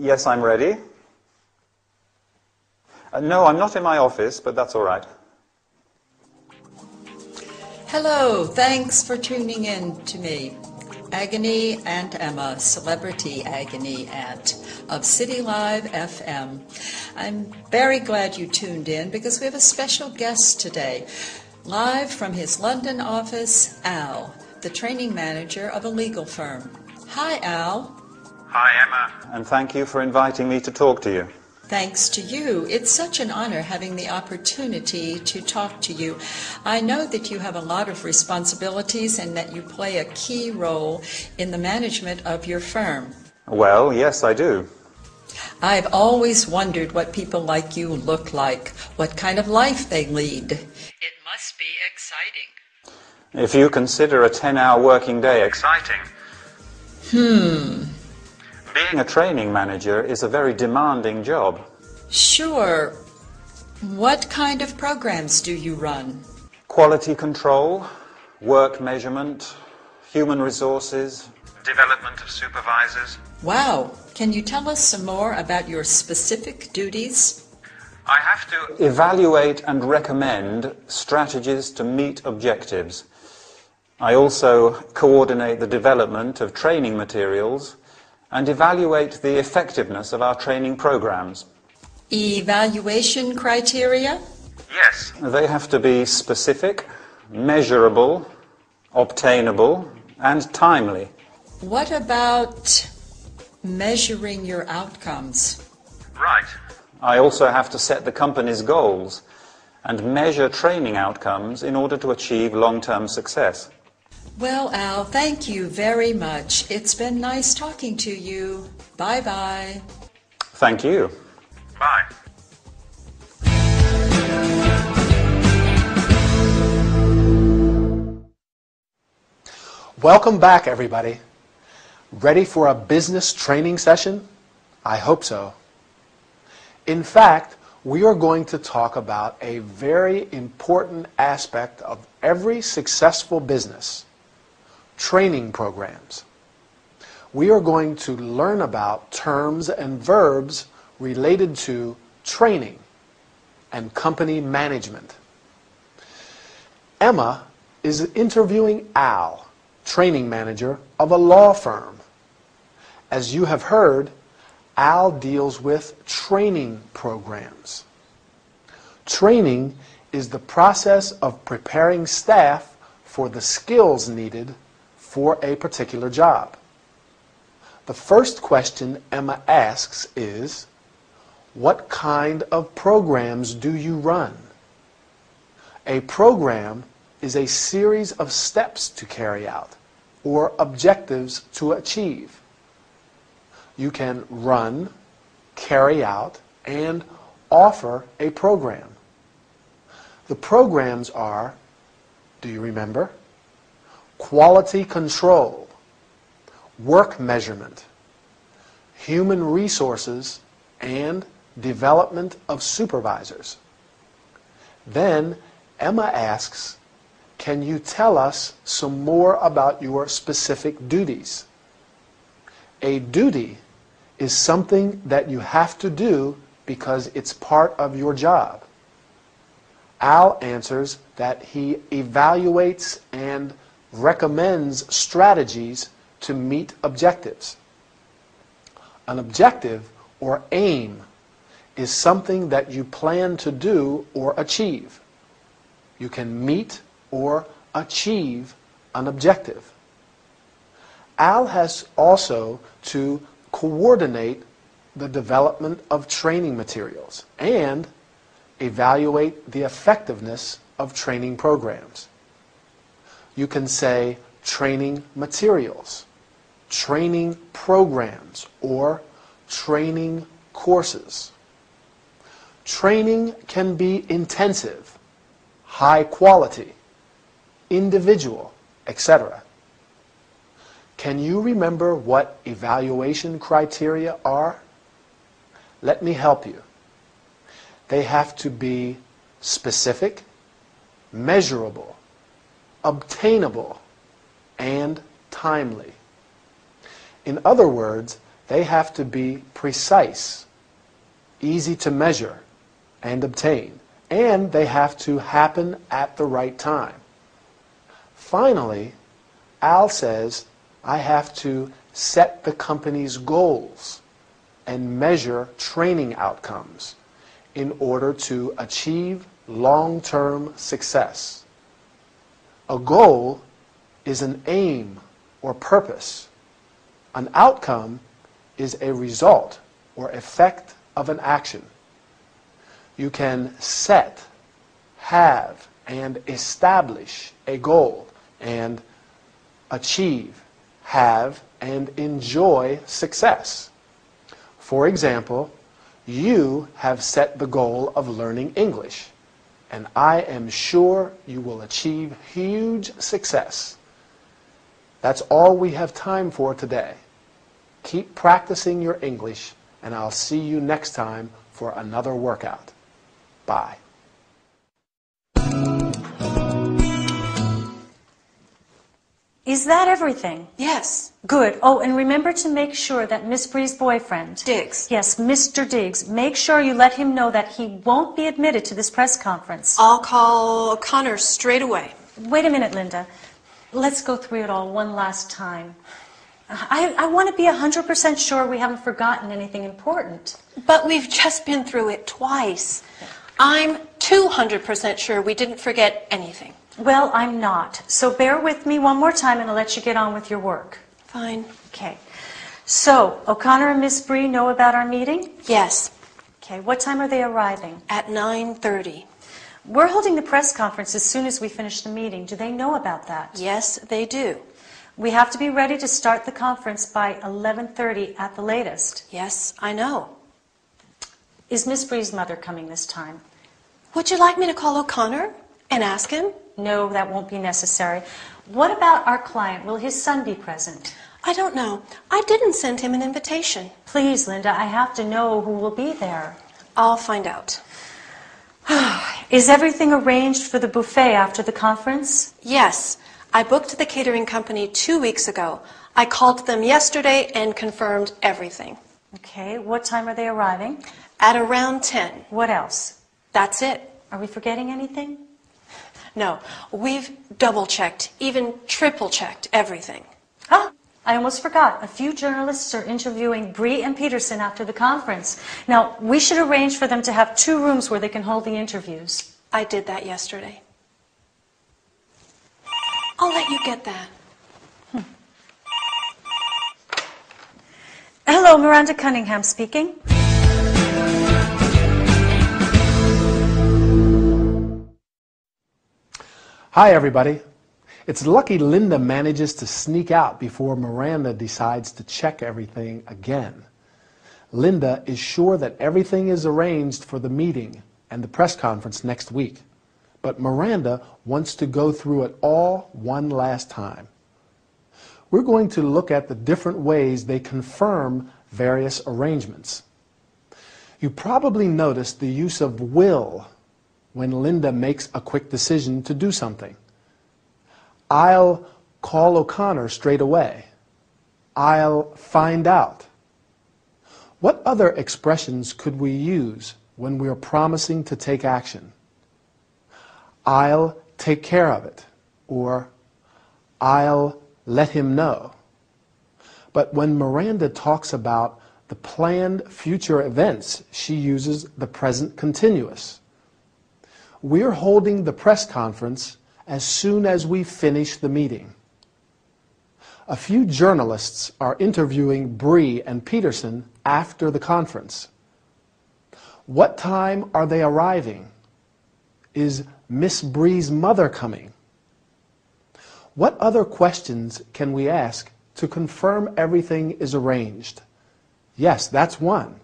Yes, I'm ready. No, I'm not in my office, but that's all right. Hello, thanks for tuning in to me. Agony Aunt Emma, celebrity agony aunt of City Live FM. I'm very glad you tuned in because we have a special guest today. Live from his London office, Al, the training manager of a legal firm. Hi, Al. Hi, Emma. And thank you for inviting me to talk to you. Thanks to you. It's such an honor having the opportunity to talk to you. I know that you have a lot of responsibilities and that you play a key role in the management of your firm. Well, yes, I do. I've always wondered what people like you look like, what kind of life they lead. It must be exciting. If you consider a 10-hour working day exciting. Being a training manager is a very demanding job. Sure. What kind of programs do you run? Quality control, work measurement, human resources, development of supervisors. Wow. Can you tell us some more about your specific duties? I have to evaluate and recommend strategies to meet objectives. I also coordinate the development of training materials and evaluate the effectiveness of our training programs. Evaluation criteria? Yes. They have to be specific, measurable, obtainable, and timely. What about measuring your outcomes? Right. I also have to set the company's goals and measure training outcomes in order to achieve long-term success. Well, Al, thank you very much. It's been nice talking to you. Bye-bye. Thank you. Bye. Welcome back, everybody. Ready for a business training session? I hope so. In fact, we are going to talk about a very important aspect of every successful business: training programs. We are going to learn about terms and verbs related to training and company management. Emma is interviewing Al, training manager of a law firm. As you have heard, Al deals with training programs. Training is the process of preparing staff for the skills needed for a particular job. The first question Emma asks is, what kind of programs do you run? A program is a series of steps to carry out or objectives to achieve. You can run, carry out, and offer a program. The programs are, do you remember? Quality control, work measurement, human resources, and development of supervisors. Then Emma asks, can you tell us some more about your specific duties? A duty is something that you have to do because it's part of your job. Al answers that he evaluates and recommends strategies to meet objectives. An objective or aim is something that you plan to do or achieve. You can meet or achieve an objective. Al has also to coordinate the development of training materials and evaluate the effectiveness of training programs. You can say training materials, training programs, or training courses. Training can be intensive, high quality, individual, etc. Can you remember what evaluation criteria are? Let me help you. They have to be specific, measurable, obtainable, and timely. In other words, They have to be precise, easy to measure and obtain, and they have to happen at the right time. Finally, Al says, I have to set the company's goals and measure training outcomes in order to achieve long-term success. A goal is an aim or purpose. An outcome is a result or effect of an action. You can set, have, and establish a goal and achieve, have, and enjoy success. For example, you have set the goal of learning English, and I am sure you will achieve huge success. That's all we have time for today. Keep practicing your English, and I'll see you next time for another workout. Bye. Is that everything? Yes. Good. Oh, and remember to make sure that Miss Bree's boyfriend... Diggs. Yes, Mr. Diggs. Make sure you let him know that he won't be admitted to this press conference. I'll call O'Connor straight away. Wait a minute, Linda. Let's go through it all one last time. I want to be 100% sure we haven't forgotten anything important. But we've just been through it twice. I'm 200% sure we didn't forget anything. Well, I'm not. So bear with me one more time and I'll let you get on with your work. Fine. Okay. So, O'Connor and Miss Bree know about our meeting? Yes. Okay, what time are they arriving? At 9:30. We're holding the press conference as soon as we finish the meeting. Do they know about that? Yes, they do. We have to be ready to start the conference by 11:30 at the latest. Yes, I know. Is Miss Bree's mother coming this time? Would you like me to call O'Connor and ask him? No, that won't be necessary. What about our client? Will his son be present? I don't know. I didn't send him an invitation. Please, Linda, I have to know who will be there. I'll find out. Is everything arranged for the buffet after the conference? Yes. I booked the catering company 2 weeks ago. I called them yesterday and confirmed everything. Okay, what time are they arriving? At around 10. What else? That's it. Are we forgetting anything? No, we've double-checked, even triple-checked everything. Ah, I almost forgot. A few journalists are interviewing Bree and Peterson after the conference. Now, we should arrange for them to have 2 rooms where they can hold the interviews. I did that yesterday. I'll let you get that. Hello, Miranda Cunningham speaking. Hi, everybody. It's lucky Linda manages to sneak out before Miranda decides to check everything again. Linda is sure that everything is arranged for the meeting and the press conference next week. But Miranda wants to go through it all one last time. We're going to look at the different ways they confirm various arrangements. You probably noticed the use of will when Linda makes a quick decision to do something. I'll call O'Connor straight away. I'll find out. What other expressions could we use when we're promising to take action? I'll take care of it, or I'll let him know. But when Miranda talks about the planned future events, she uses the present continuous. We're holding the press conference as soon as we finish the meeting. A few journalists are interviewing Bree and Peterson after the conference. What time are they arriving? Is Miss Bree's mother coming? What other questions can we ask to confirm everything is arranged? Yes, that's one.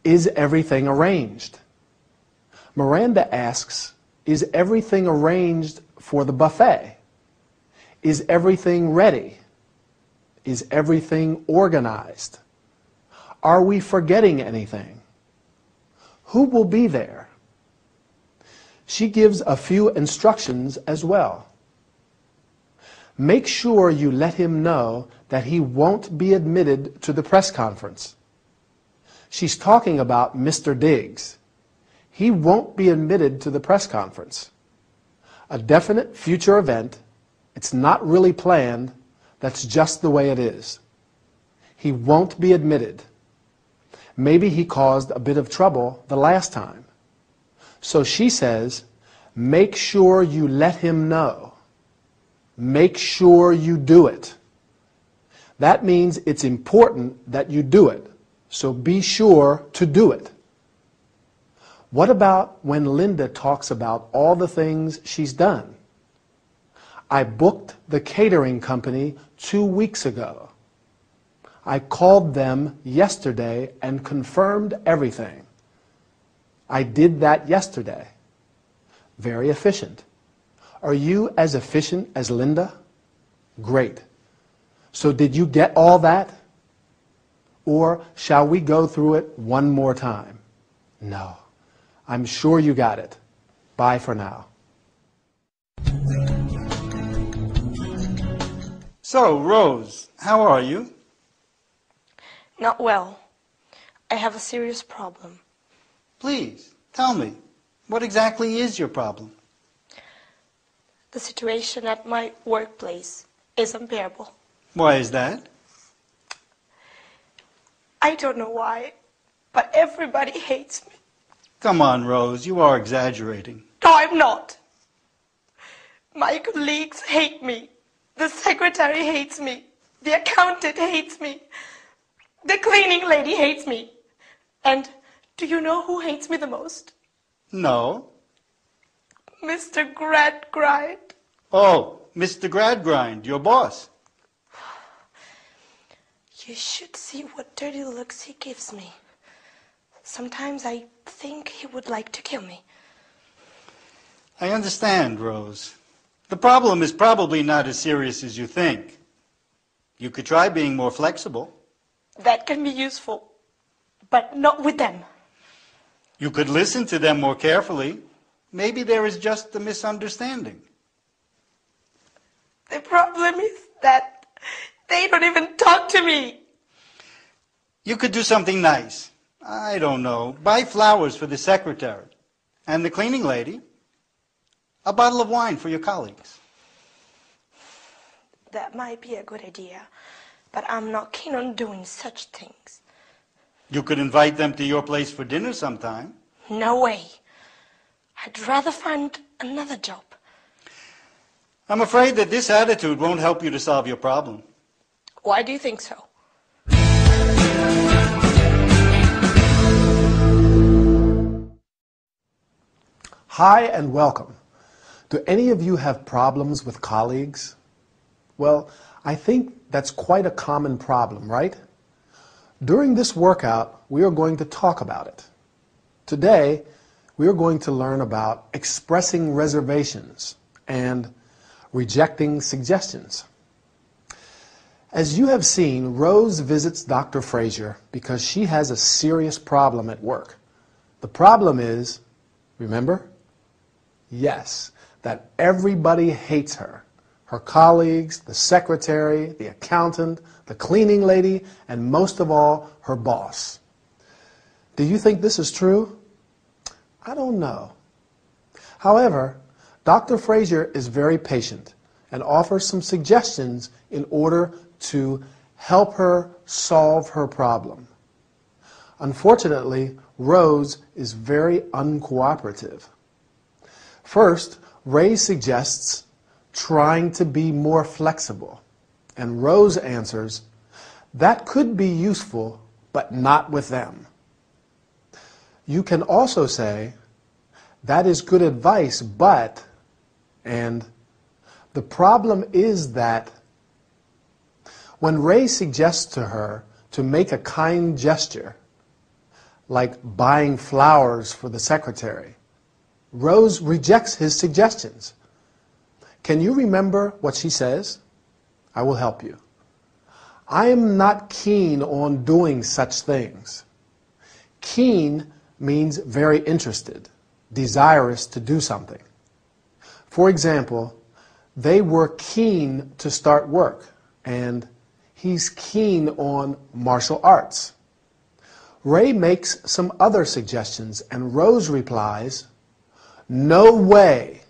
Is everything arranged? Miranda asks, is everything arranged for the buffet? Is everything ready? Is everything organized? Are we forgetting anything? Who will be there? She gives a few instructions as well. make sure you let him know that he won't be admitted to the press conference. She's talking about Mr. Diggs. He won't be admitted to the press conference. A definite future event. It's not really planned. That's just the way it is. He won't be admitted. Maybe he caused a bit of trouble the last time. So she says, make sure you let him know. Make sure you do it. That means it's important that you do it. So be sure to do it. What about when Linda talks about all the things she's done? I booked the catering company 2 weeks ago. I called them yesterday and confirmed everything. I did that yesterday. Very efficient. Are you as efficient as Linda? Great. So did you get all that? Or shall we go through it one more time? No. I'm sure you got it. Bye for now. So, Rose, how are you? Not well. I have a serious problem. Please, tell me, what exactly is your problem? The situation at my workplace is unbearable. Why is that? I don't know why, but everybody hates me. Come on, Rose, you are exaggerating. No, I'm not. My colleagues hate me. The secretary hates me. The accountant hates me. The cleaning lady hates me. And do you know who hates me the most? No. Mr. Gradgrind. Oh, Mr. Gradgrind, your boss. You should see what dirty looks he gives me. Sometimes I think he would like to kill me. I understand, Rose. The problem is probably not as serious as you think. You could try being more flexible. That can be useful, but not with them. You could listen to them more carefully. Maybe there is just a misunderstanding. The problem is that they don't even talk to me. You could do something nice. I don't know. Buy flowers for the secretary and the cleaning lady. A bottle of wine for your colleagues. That might be a good idea, but I'm not keen on doing such things. You could invite them to your place for dinner sometime. No way. I'd rather find another job. I'm afraid that this attitude won't help you to solve your problem. Why do you think so? Hi and welcome. Do any of you have problems with colleagues? Well, I think that's quite a common problem, right? During this workout, we are going to talk about it. Today, we are going to learn about expressing reservations and rejecting suggestions. As you have seen, Rose visits Dr. Frazier because she has a serious problem at work. The problem is, remember? Yes, that everybody hates her. Her colleagues, the secretary, the accountant, the cleaning lady, and most of all, her boss. Do you think this is true? I don't know. However, Dr. Frazier is very patient and offers some suggestions in order to help her solve her problem. Unfortunately, Rose is very uncooperative. First, Ray suggests trying to be more flexible, and Rose answers, that could be useful, but not with them. You can also say, that is good advice, but, and the problem is that. When Ray suggests to her to make a kind gesture, like buying flowers for the secretary, Rose rejects his suggestions. Can you remember what she says? I will help you. I am not keen on doing such things. Keen means very interested, desirous to do something. For example, They were keen to start work, and he's keen on martial arts. Ray makes some other suggestions, and Rose replies, "No way,"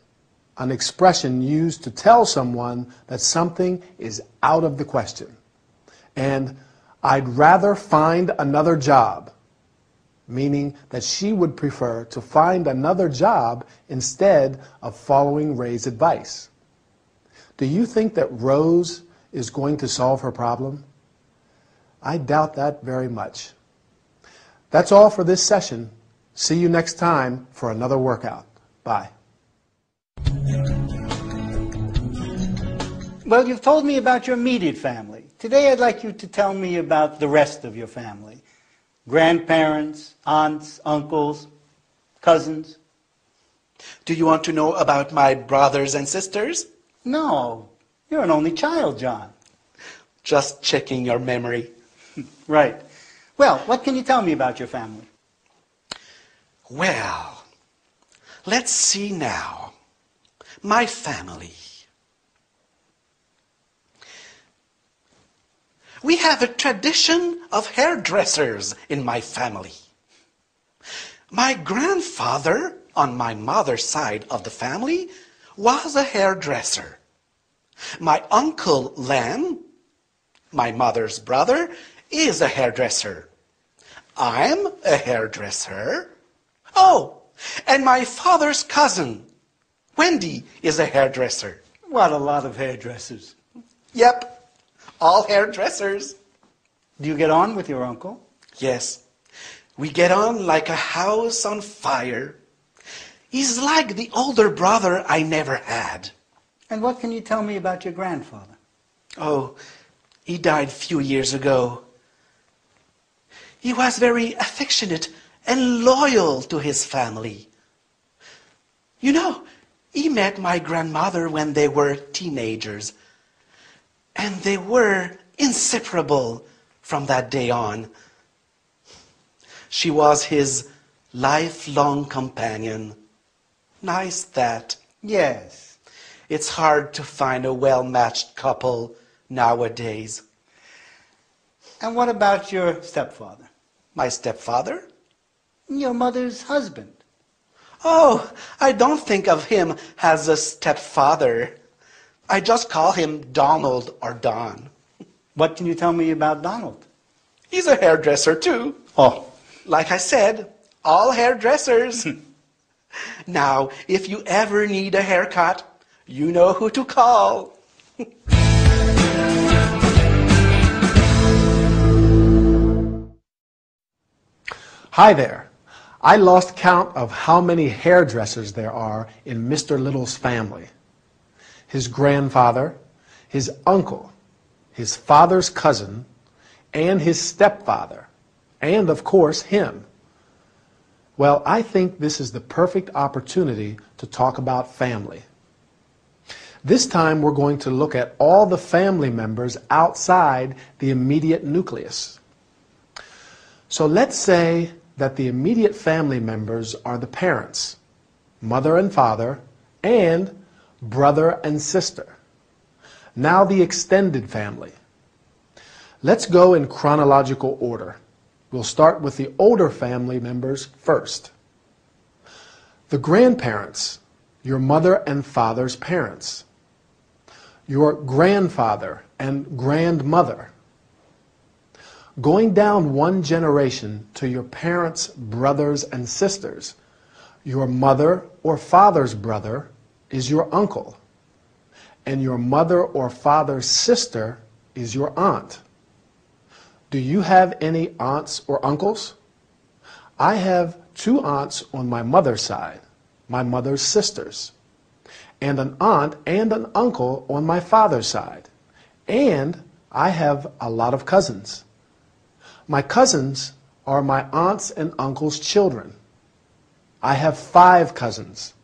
an expression used to tell someone that something is out of the question. And "I'd rather find another job," meaning that she would prefer to find another job instead of following Ray's advice. Do you think that Rose is going to solve her problem? I doubt that very much. That's all for this session. See you next time for another workout. Bye. Well, you've told me about your immediate family. Today I'd like you to tell me about the rest of your family. Grandparents, aunts, uncles, cousins. Do you want to know about my brothers and sisters? No, you're an only child, John. Just checking your memory. Right. Well, what can you tell me about your family? Well, let's see now. My family. We have a tradition of hairdressers in my family. My grandfather, on my mother's side of the family, was a hairdresser. My uncle Len, my mother's brother, is a hairdresser. I'm a hairdresser. Oh, and my father's cousin, Wendy, is a hairdresser. What a lot of hairdressers. Yep. All hairdressers. Do you get on with your uncle? Yes. We get on like a house on fire. He's like the older brother I never had. And what can you tell me about your grandfather? Oh, he died a few years ago. He was very affectionate and loyal to his family. You know, he met my grandmother when they were teenagers. And they were inseparable from that day on. She was his lifelong companion. Nice that. Yes. It's hard to find a well-matched couple nowadays. And what about your stepfather? My stepfather? Your mother's husband. Oh, I don't think of him as a stepfather. I just call him Donald or Don. What can you tell me about Donald? He's a hairdresser too. Oh. Like I said, all hairdressers. Now, if you ever need a haircut, you know who to call. Hi there. I lost count of how many hairdressers there are in Mr. Little's family. His grandfather, his uncle, his father's cousin, and his stepfather, and of course him. Well, I think this is the perfect opportunity to talk about family. This time we're going to look at all the family members outside the immediate nucleus. So let's say that the immediate family members are the parents, mother and father, and brother and sister. Now the extended family. Let's go in chronological order. We'll start with the older family members first. The grandparents, your mother and father's parents. Your grandfather and grandmother. Going down one generation to your parents' brothers and sisters. Your mother or father's brother is your uncle, and your mother or father's sister is your aunt. Do you have any aunts or uncles? I have 2 aunts on my mother's side, my mother's sisters, and an aunt and an uncle on my father's side, and I have a lot of cousins. My cousins are my aunts and uncles' children. I have 5 cousins.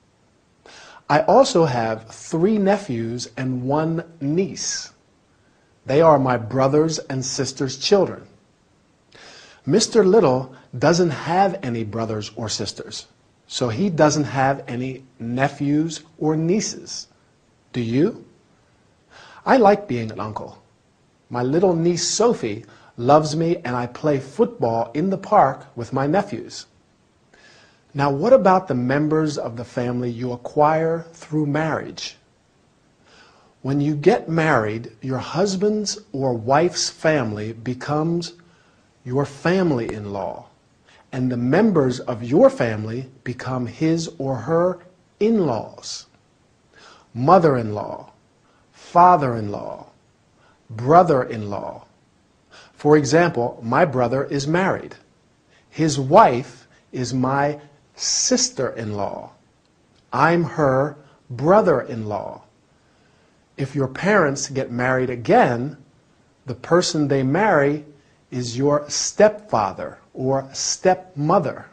I also have 3 nephews and 1 niece. They are my brothers and sisters' children. Mr. Little doesn't have any brothers or sisters, so he doesn't have any nephews or nieces. Do you? I like being an uncle. My little niece Sophie loves me and I play football in the park with my nephews. Now, what about the members of the family you acquire through marriage? When you get married, your husband's or wife's family becomes your family-in-law, and the members of your family become his or her in-laws. Mother-in-law, father-in-law, brother-in-law. For example, my brother is married. His wife is my sister-in-law. I'm her brother-in-law. If your parents get married again, the person they marry is your stepfather or stepmother,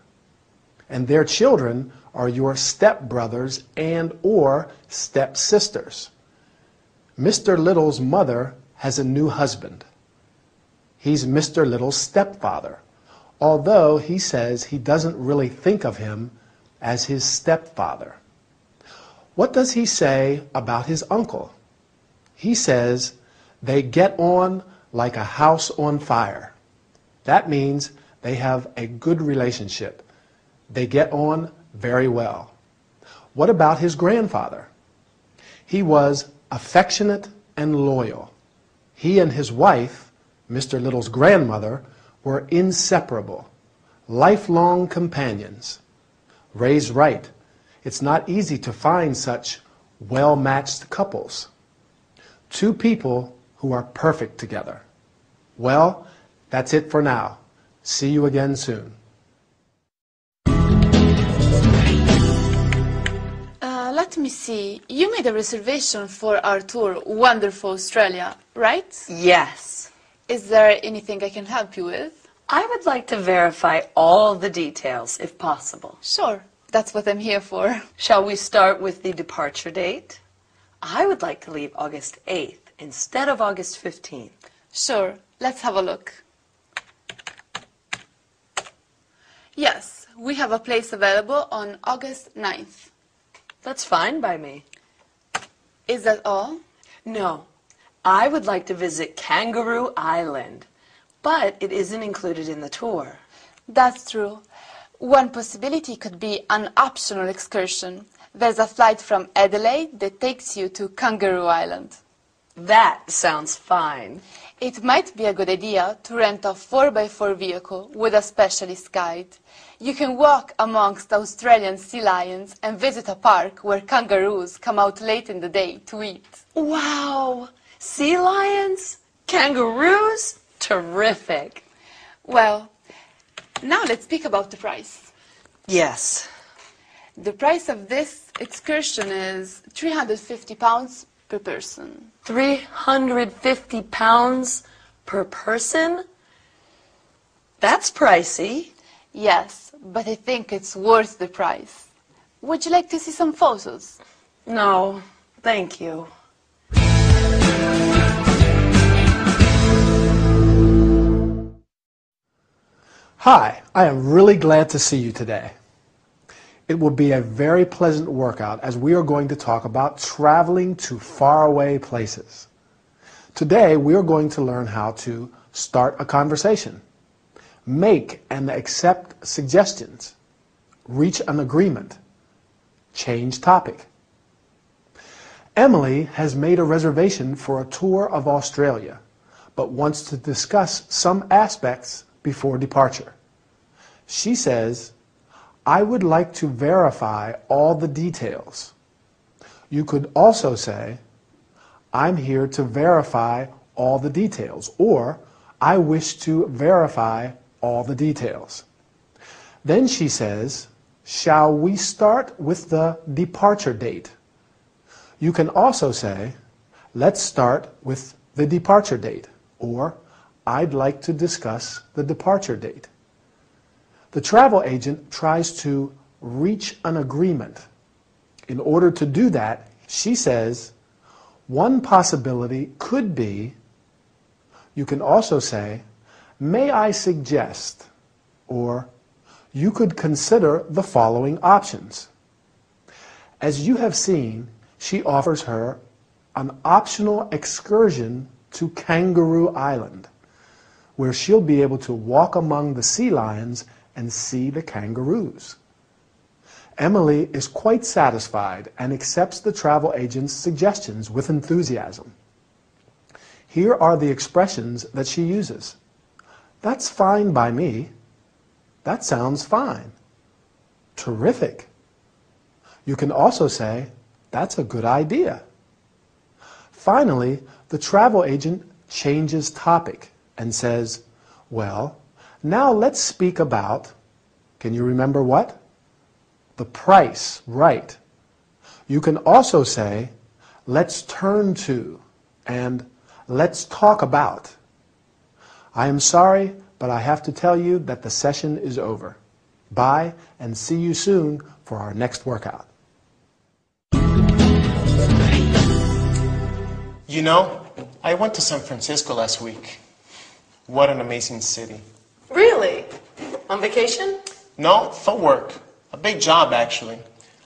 and their children are your stepbrothers and or stepsisters. Mr. Little's mother has a new husband. He's Mr. Little's stepfather, although he says he doesn't really think of him as his stepfather. What does he say about his uncle? He says they get on like a house on fire. That means they have a good relationship. They get on very well. What about his grandfather? He was affectionate and loyal. He and his wife, Mr. Little's grandmother, were inseparable, lifelong companions. Ray's right. It's not easy to find such well-matched couples. Two people who are perfect together. Well, that's it for now. See you again soon. Let me see. You made a reservation for our tour, Wonderful Australia, right? Yes. Is there anything I can help you with? I would like to verify all the details, if possible. Sure. That's what I'm here for. Shall we start with the departure date? I would like to leave August 8th instead of August 15th. Sure. Let's have a look. Yes, we have a place available on August 9th. That's fine by me. Is that all? No. I would like to visit Kangaroo Island, but it isn't included in the tour. That's true. One possibility could be an optional excursion. There's a flight from Adelaide that takes you to Kangaroo Island. That sounds fine. It might be a good idea to rent a 4x4 vehicle with a specialist guide. You can walk amongst Australian sea lions and visit a park where kangaroos come out late in the day to eat. Wow! Sea lions? Kangaroos? Terrific. Well, now let's speak about the price. Yes. The price of this excursion is £350 per person. £350 per person? That's pricey. Yes, but I think it's worth the price. Would you like to see some photos? No, thank you. Hi, I am really glad to see you today. It will be a very pleasant workout as we are going to talk about traveling to faraway places. Today we are going to learn how to start a conversation, make and accept suggestions, reach an agreement, change topic. Emily has made a reservation for a tour of Australia, but wants to discuss some aspects before departure. She says, I would like to verify all the details. You could also say, I'm here to verify all the details, or I wish to verify all the details. Then she says, shall we start with the departure date? You can also say, let's start with the departure date, or I'd like to discuss the departure date. The travel agent tries to reach an agreement. In order to do that, she says, one possibility could be, you can also say, may I suggest, or you could consider the following options. As you have seen, she offers her an optional excursion to Kangaroo Island, where she'll be able to walk among the sea lions and see the kangaroos. Emily is quite satisfied and accepts the travel agent's suggestions with enthusiasm. Here are the expressions that she uses. That's fine by me. That sounds fine. Terrific. You can also say, that's a good idea. Finally, the travel agent changes topic and says, well, now let's speak about, can you remember what? The price, right. You can also say, let's turn to, and let's talk about. I am sorry, but I have to tell you that the session is over. Bye, and see you soon for our next workout. You know, I went to San Francisco last week. What an amazing city. Really? On vacation? No, for work. A big job, actually.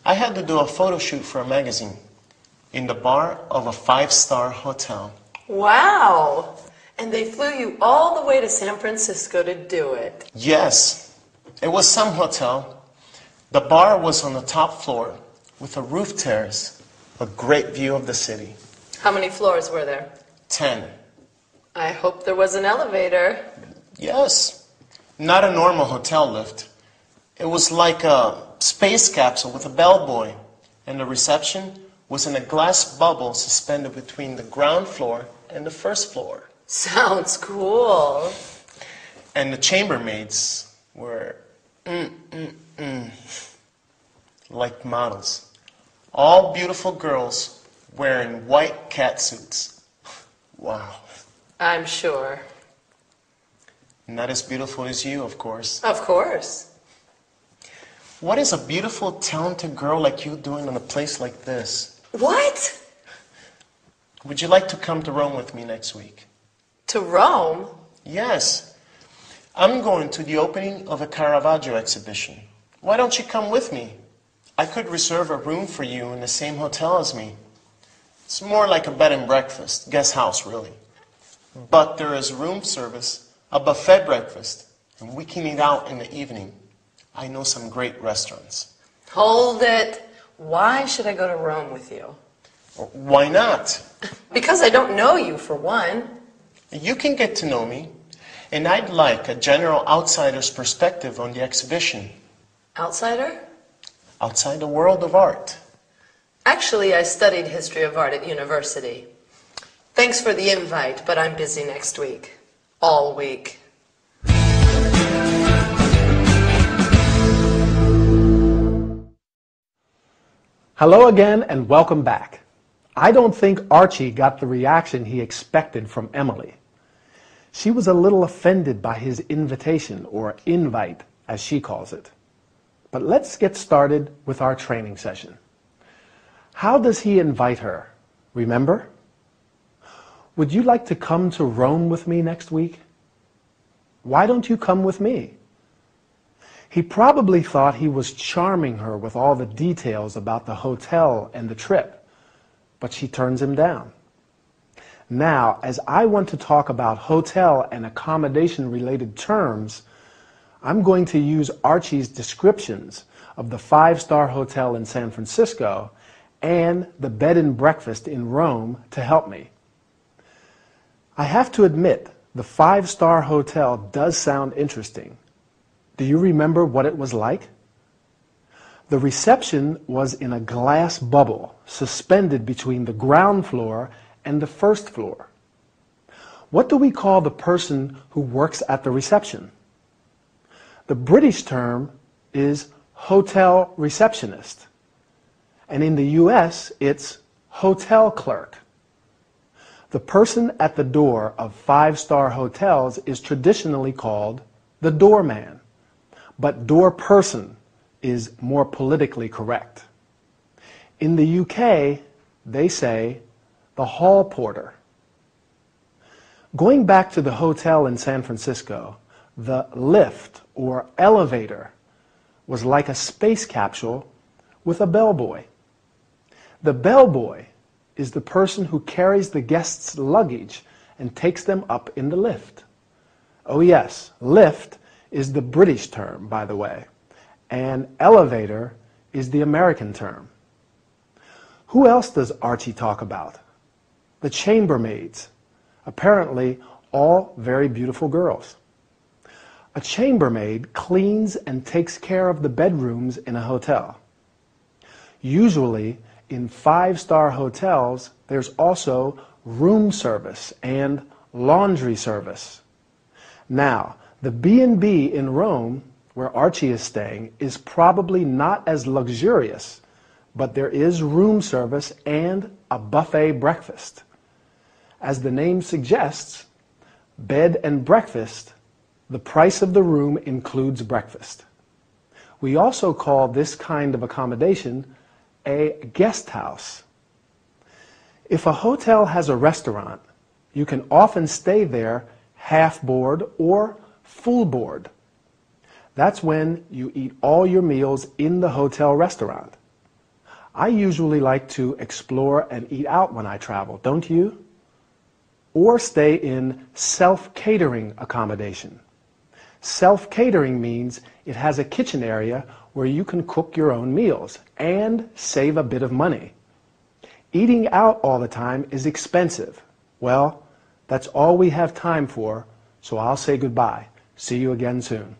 I had to do a photo shoot for a magazine in the bar of a 5-star hotel. Wow! And they flew you all the way to San Francisco to do it. Yes. It was some hotel. The bar was on the top floor with a roof terrace, a great view of the city. How many floors were there? 10. I hope there was an elevator. Yes. Not a normal hotel lift. It was like a space capsule with a bellboy, and the reception was in a glass bubble suspended between the ground floor and the first floor. Sounds cool. And the chambermaids were like models. All beautiful girls wearing white catsuits. Wow. I'm sure. Not as beautiful as you, of course. Of course. What is a beautiful, talented girl like you doing in a place like this? What? Would you like to come to Rome with me next week? To Rome? Yes. I'm going to the opening of a Caravaggio exhibition. Why don't you come with me? I could reserve a room for you in the same hotel as me. It's more like a bed and breakfast, guest house really. But there is room service, a buffet breakfast, and we can eat out in the evening. I know some great restaurants. Hold it. Why should I go to Rome with you? Why not? Because I don't know you, for one. You can get to know me, and I'd like a general outsider's perspective on the exhibition. Outsider? Outside the world of art. Actually, I studied history of art at university. Thanks for the invite, but I'm busy next week. All week. Hello again and welcome back. I don't think Archie got the reaction he expected from Emily. She was a little offended by his invitation, or invite, as she calls it. But let's get started with our training session. How does he invite her? Remember? Would you like to come to Rome with me next week? Why don't you come with me? He probably thought he was charming her with all the details about the hotel and the trip, but she turns him down. Now, as I want to talk about hotel and accommodation related terms, I'm going to use Archie's descriptions of the 5-star hotel in San Francisco and the bed and breakfast in Rome to help me. I have to admit, the 5-star hotel does sound interesting. Do you remember what it was like? The reception was in a glass bubble suspended between the ground floor and the first floor. What do we call the person who works at the reception? The British term is hotel receptionist, and in the US it's hotel clerk. The person at the door of 5-star hotels is traditionally called the doorman, but door person is more politically correct. In the UK, they say the hall porter. Going back to the hotel in San Francisco, the lift or elevator was like a space capsule with a bellboy. The bellboy is the person who carries the guest's luggage and takes them up in the lift. Oh yes, lift is the British term, by the way, and elevator is the American term. Who else does Archie talk about? The chambermaids, apparently all very beautiful girls. A chambermaid cleans and takes care of the bedrooms in a hotel. Usually, in 5-star hotels, there's also room service and laundry service. Now, the B&B in Rome, where Archie is staying, is probably not as luxurious, but there is room service and a buffet breakfast. As the name suggests, bed and breakfast, the price of the room includes breakfast. We also call this kind of accommodation a guest house. If a hotel has a restaurant, you can often stay there half board or full board. That's when you eat all your meals in the hotel restaurant. I usually like to explore and eat out when I travel, don't you? Or stay in self-catering accommodation. Self-catering means it has a kitchen area where you can cook your own meals and save a bit of money. Eating out all the time is expensive. Well, that's all we have time for, so I'll say goodbye. See you again soon.